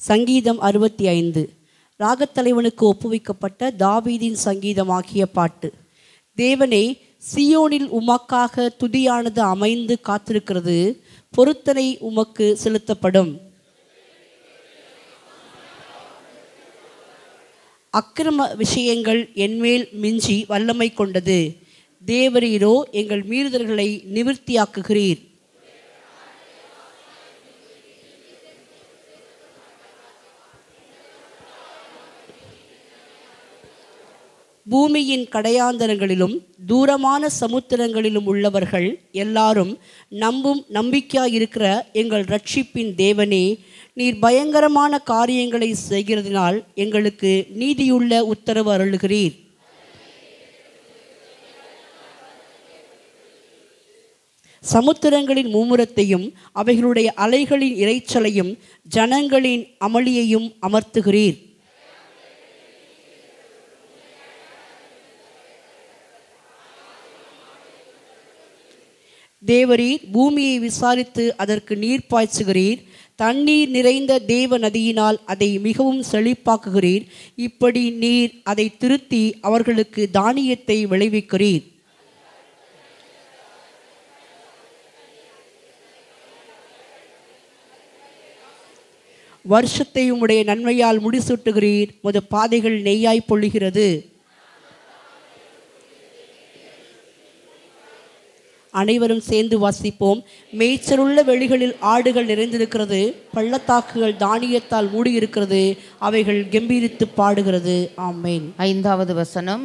சங்கீதம் 65. ராகத்தலைவனுக்கு ஒப்புவிக்கப்பட்ட தாவீதின் சங்கீதமாகிய பாட்டு. தேவனே, சியோனில் உமக்காக துதியானது அமைந்து காத்திருக்கிறது, பொருத்தனை உமக்கு செலுத்தப்படும். அக்கிரம விஷயங்கள் என்மேல் மிஞ்சி வல்லமை கொண்டது. தேவரீரோ எங்கள் மீறுதல்களை நிவிர்த்தியாக்குகிறீர். பூமியின் கடையாந்தரங்களிலும் தூரமான சமுத்திரங்களிலும் உள்ளவர்கள் எல்லாரும் நம்பும் நம்பிக்கையாயிருக்கிற எங்கள் இரட்சிப்பின் தேவனே, நீர் பயங்கரமான காரியங்களை செய்கிறதினால் எங்களுக்கு நீதியுள்ள உத்தரவு அருளுகிறீர். சமுத்திரங்களின் மும்முரத்தையும் அவைகளுடைய அலைகளின் இரைச்சலையும் ஜனங்களின் அமளியையும் அமர்த்துகிறீர். தேவரீர் பூமியை விசாரித்து அதற்கு நீர் பாய்ச்சுகிறீர். தண்ணீர் நிறைந்த தேவ நதியினால் அதை மிகவும் செழிப்பாக்குகிறீர். இப்படி நீர் அதை திருத்தி அவர்களுக்கு தானியத்தை விளைவிக்கிறீர். வருஷத்தை உம்முடைய நன்மையால் முடிசூட்டுகிறீர். உமது பாதைகள் நெய்யாய் பொழிகிறது. அனைவரும் சேர்ந்து வாசிப்போம். மேய்ச்சலுள்ள வெளிகளில் ஆடுகள் நிறைந்திருக்கிறது, பள்ளத்தாக்குகள் தானியத்தால் மூடியிருக்கிறது, அவைகள் கெம்பீரித்து பாடுகிறது. ஆமேன். 5வது வசனம்.